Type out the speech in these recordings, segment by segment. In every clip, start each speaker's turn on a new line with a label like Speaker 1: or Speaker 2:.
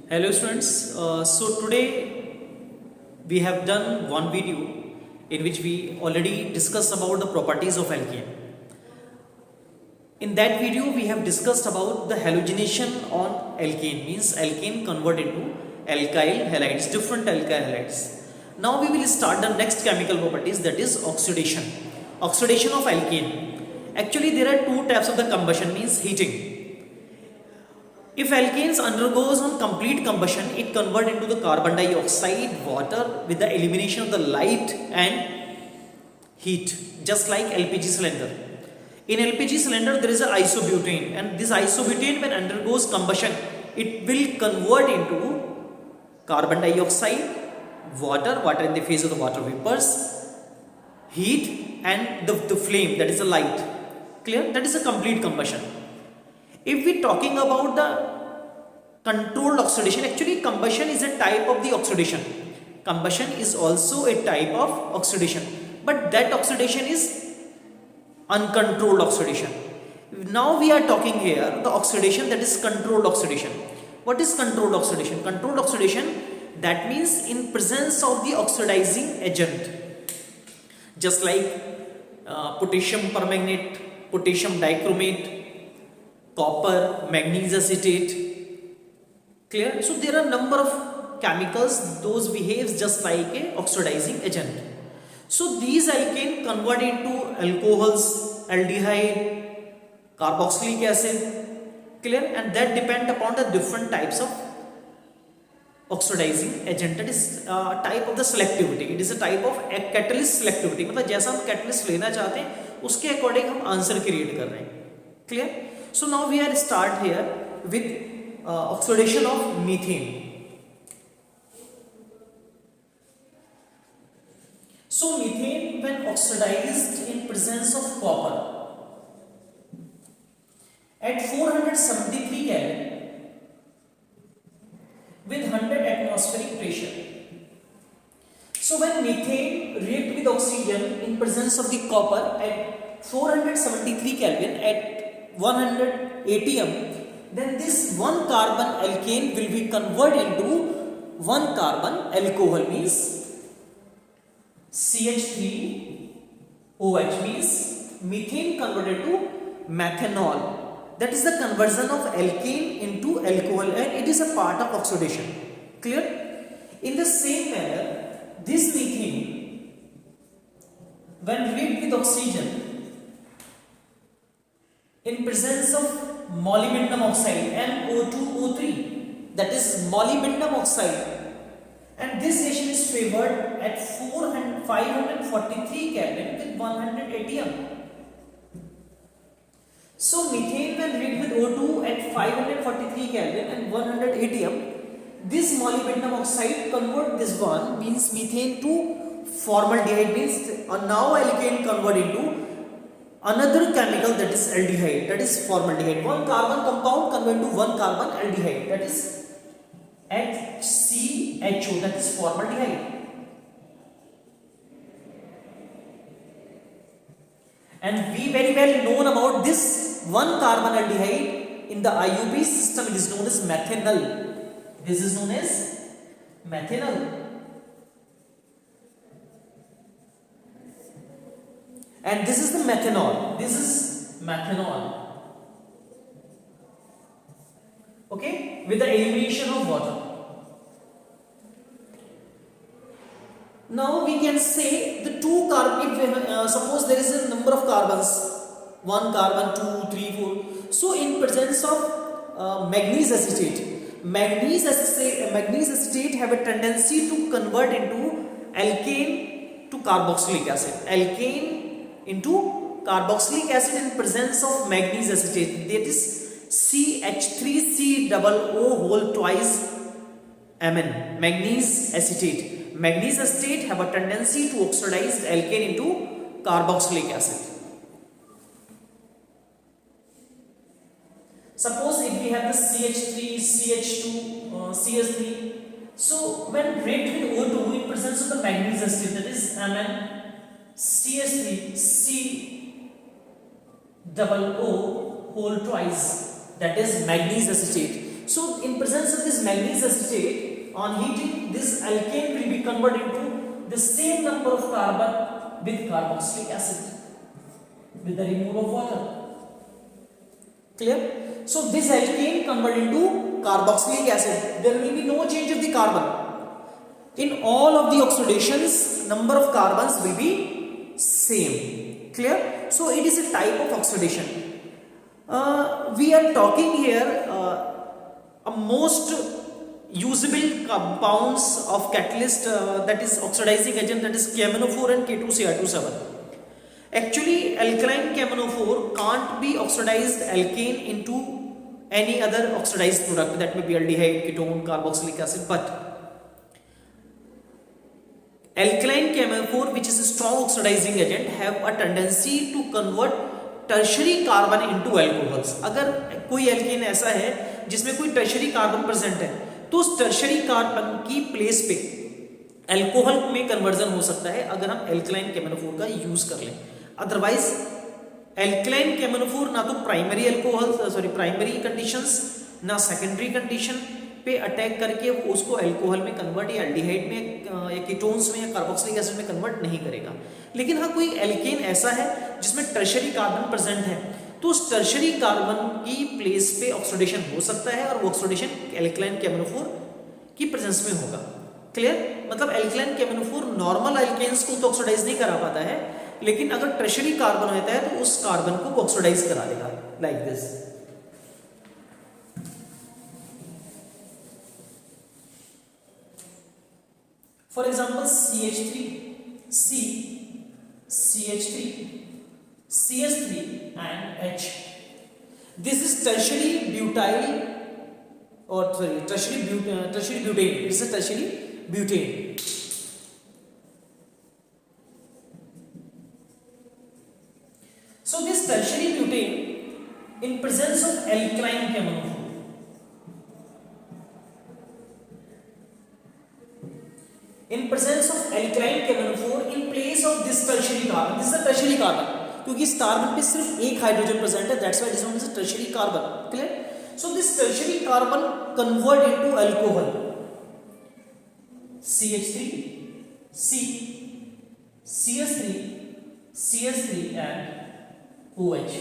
Speaker 1: Hello students, so today we have done one video in which we already discussed about the properties of alkane. In that video we have discussed about the halogenation on alkane, means alkane convert into alkyl halides, different alkyl halides. Now we will start the next chemical properties, that is oxidation. Oxidation of alkane. Actually there are two types of the combustion, means heating. If alkanes undergoes on complete combustion, it convert into the carbon dioxide, water with the elimination of the light and heat, just like LPG cylinder. In LPG cylinder there is a isobutane, and this isobutane when undergoes combustion, it will convert into carbon dioxide, water in the phase of the water vapors, heat and the flame, that is the light. Clear? That is a complete combustion. If we talking about the controlled oxidation, actually combustion is a type of the oxidation. Combustion is also a type of oxidation, but that oxidation is uncontrolled oxidation. Now we are talking here the oxidation that is controlled oxidation. What is controlled oxidation? Controlled oxidation, that means in presence of the oxidizing agent, just like potassium permanganate, potassium dichromate, copper, manganese acetate. Clear? So there are number of chemicals, those behaves just like a oxidizing agent. So these alkane convert into alcohols, aldehyde, carboxylic acid. Clear? And that depend upon the different types of oxidizing agent. That is type of the selectivity. It is a type of a catalyst selectivity. मतलब जैसा हम catalyst लेना चाहते हैं उसके according हम answer create कर रहे हैं. Clear? So now we are start here with oxidation of methane. So methane when oxidized in presence of copper at 473 Kelvin with 100 atmospheric pressure. So when methane react with oxygen in presence of the copper at 473 Kelvin at 100 atm, then this one carbon alkane will be converted into one carbon alcohol, means CH3OH, means methane converted to methanol. That is the conversion of alkane into alcohol, and it is a part of oxidation. Clear? In the same manner, this methane when react with oxygen in presence of molybdenum oxide, MO2O3, that is molybdenum oxide, and this reaction is favored at 543 Kelvin with 100 atm. So methane when react with O2 at 543 Kelvin and 100 atm, this molybdenum oxide convert this one, means methane, to formaldehyde, means now alkane convert into another chemical, that is aldehyde, that is formaldehyde. One carbon compound convert to one carbon aldehyde, that is HCHO, that is formaldehyde. And we very well known about this one carbon aldehyde in the IUP system. It is known as methanol. This is known as methanol. And this is the methanol. This is methanol. Okay, with the elimination of water. Now we can say the two carbon. If suppose there is a number of carbons, one carbon, 2, 3, 4. So in presence of manganese acetate, manganese acetate have a tendency to convert into alkane to carboxylic acid. Alkane into carboxylic acid in presence of manganese acetate, that is CH3COO whole twice Mn, manganese acetate. Manganese acetate have a tendency to oxidize alkane into carboxylic acid. Suppose if we have the CH3, CH2, CH3, so when react with O2 in presence of the manganese acetate, that is Mn, CH3, COO whole twice, that is manganese acetate. So in presence of this manganese acetate, on heating, this alkane will be converted into the same number of carbon with carboxylic acid with the removal of water. Clear? So this alkane converted into carboxylic acid. There will be no change of the carbon. In all of the oxidations, number of carbons will be same. Clear? So it is a type of oxidation. We are talking here a most usable compounds of catalyst, that is oxidizing agent, that is KMnO4 and K2Cr27. Actually, alkaline KMnO4 can't be oxidized alkane into any other oxidized product, that may be aldehyde, ketone, carboxylic acid, but alkaline KMnO4, which is a strong oxidizing agent, have a tendency to convert tertiary carbon into alcohols. अगर कोई alkene ऐसा है जिसमें कोई tertiary carbon present है, तो उस tertiary carbon की प्लेस पे अल्कोहल में कन्वर्जन हो सकता है अगर हम एल्कलाइन KMnO4 का यूज कर लें. अदरवाइज एल्कलाइन KMnO4 ना तो प्राइमरी कंडीशंस ना सेकेंडरी कंडीशन पे अटैक करके वो उसको अल्कोहल में कन्वर्ट या एल्डिहाइड में या कीटोन्स में या कार्बोक्सिलिक एसिड में कन्वर्ट नहीं करेगा. लेकिन हाँ, कोई एल्केन ऐसा है जिसमें टर्शरी कार्बन प्रेजेंट है, तो उस टर्शरी कार्बन की प्लेस पे ऑक्सीडेशन हो सकता है और वो ऑक्सीडेशन एल्कलाइन KMnO4 की प्रेजेंस में होगा. क्लियर? मतलब एल्कलाइन KMnO4 नॉर्मल एल्केन्स को तो ऑक्सीडाइज नहीं करा पाता है, लेकिन अगर टर्शरी कार्बन होता है तो उस कार्बन को ऑक्सीडाइज करा देगा, like this. For example, CH3, C, CH3, CS3 and H. This is tertiary butyl, or sorry, tertiary butane. This is tertiary butane. So this tertiary butane, in presence of alkaline KMnO4, in presence of alkaline KMnO4, in place of this tertiary carbon, this is a tertiary carbon, क्योंकि इस carbon पे सिर्फ एक hydrogen present है, that's why this one is a tertiary carbon. Clear? So this tertiary carbon convert into alcohol, CH3, C, CS3, CS3 and OH.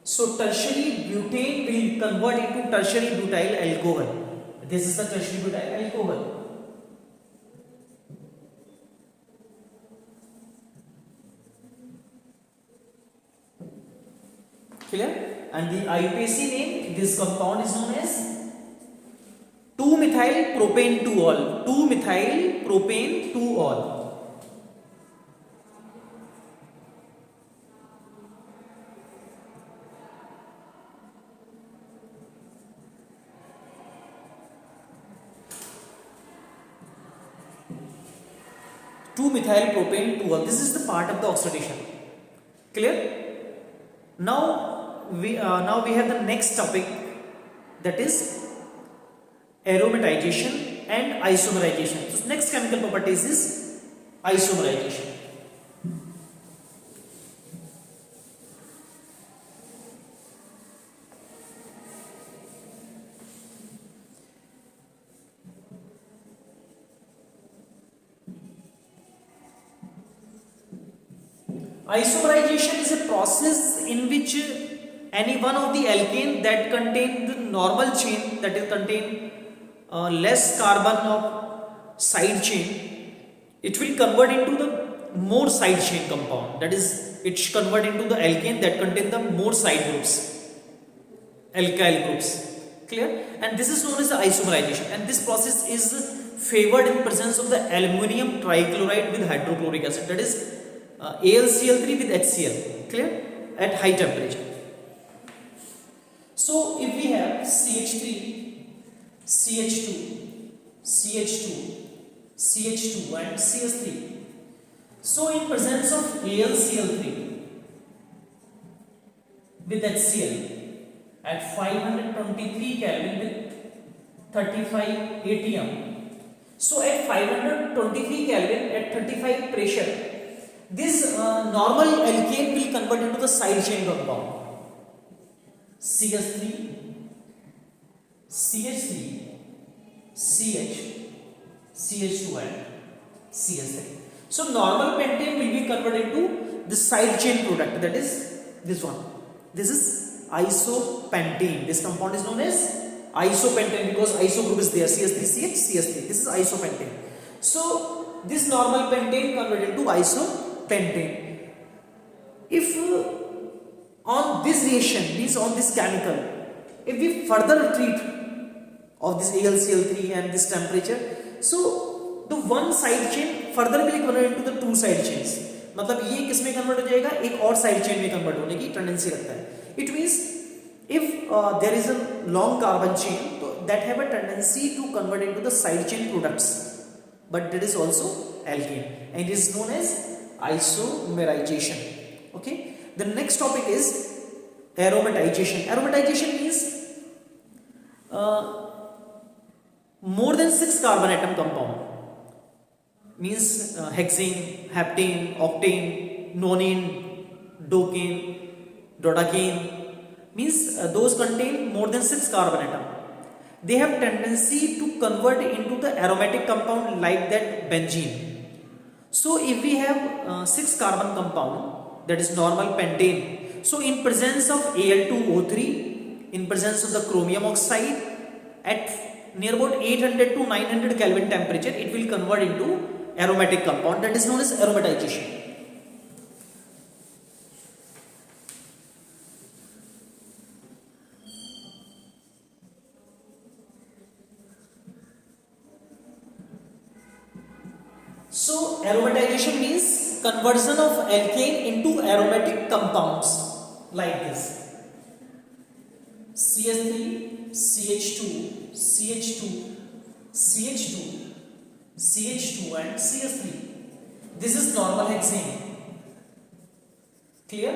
Speaker 1: So tertiary butane will convert into tertiary butyl alcohol. This is the tertiary butyl alcohol. Clear? And the IUPAC name, this compound is known as 2-methyl-propane-2-ol. 2-methyl-propane-2-ol. This is the part of the oxidation. Clear? Now we have the next topic, that is aromatization and isomerization. So next chemical properties is isomerization. Isomerization is a process in which any one of the alkane that contain the normal chain, that is contain less carbon of side chain, it will convert into the more side chain compound, that is it should convert into the alkane that contain the more side groups, alkyl groups. Clear? And this is known as the isomerization, and this process is favored in presence of the aluminum trichloride with hydrochloric acid, that is AlCl3 with HCl. Clear? At high temperature. So if we have CH3, CH2, CH2, CH2 and CS3, so in presence of AlCl3 with HCl at 523 Kelvin with 35 atm, so at 523 Kelvin at 35 pressure, this normal alkane will convert into the side chain compound, CS3, CH3, CH, CH2 and CH3. So normal pentane will be converted into the side chain product, that is this one. This is isopentane. This compound is known as isopentane because iso group is there, CH3CH, CH3. This is isopentane. So this normal pentane converted into isopentane. If on this reaction, means on this chemical, if we further treat of this AlCl3 and this temperature, so the one side chain further will convert into the two side chains. मतलब ये किस में convert हो जाएगा, एक और side chain में convert होने की टेंडेंसी रखता है. It means if there is a long carbon chain, तो that have a tendency to convert into the side chain products, but that is also alkane and it is known as isomerisation. Okay, the next topic is aromatisation. Aromatisation means more than 6 carbon atom compound, means hexane, heptane, octane, nonane, docane, dodecane, means those contain more than 6 carbon atom. They have tendency to convert into the aromatic compound like that benzene. So if we have 6 carbon compound, that is normal pentane, so in presence of Al2O3, in presence of the chromium oxide, at near about 800 to 900 Kelvin temperature, it will convert into aromatic compound, that is known as aromatization. So aromatization means conversion of alkane into aromatic compounds like this: CH3, CH2, CH2, CH2, CH2 and CH3. This is normal hexane. Clear?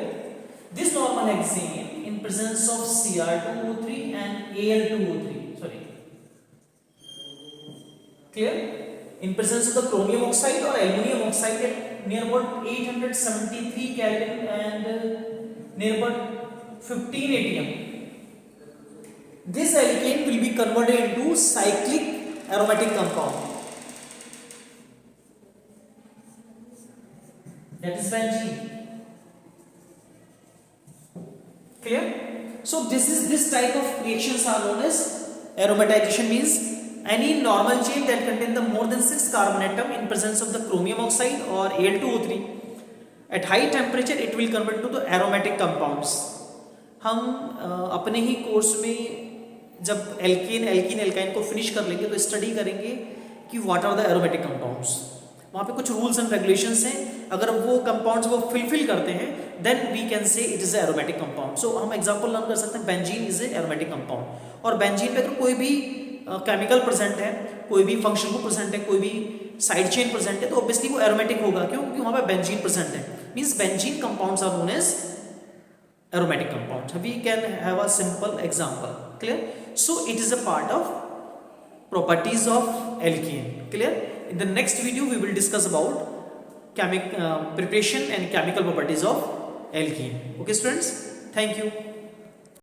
Speaker 1: This normal hexane in presence of Cr2O3 and Al2O3. Sorry. Clear? In presence of the chromium oxide or aluminum oxide at near about 873 Kelvin and near about 15 atm. This alkane will be converted into cyclic aromatic compound, that is benzene. Clear? So this type of reactions are known as aromatization. Means any normal chain that contain the more than 6 carbon atom in presence of the chromium oxide or Al2O3 at high temperature, it will convert to the aromatic compounds. हम अपने ही course में जब alkene alkyne को finish कर लेंगे तो study करेंगे कि what are the aromatic compounds. वहाँ पे कुछ रूल्स एंड रेगुलेशंस हैं, अगर वो कंपाउंड्स वो फुलफिल करते हैं then we can say it is aromatic compound. So हम एग्जांपल लर्न कर सकते हैं, benzene is a aromatic compound. और बेंजीन पे अगर कोई भी केमिकल प्रेजेंट है, कोई भी फंक्शन ग्रुप प्रेजेंट है, कोई भी साइड चेन प्रेजेंट है, तो ऑब्वियसली वो एरोमेटिक होगा. क्यों? क्योंकि वहाँ पे बेंजीन प्रेजेंट है. Means benzene compounds are known as aromatic compounds. We can have a simple example. Clear? So it is a part of properties of alkene. Clear? In the next video we will discuss about preparation and chemical properties of alkene. Okay students, thank you.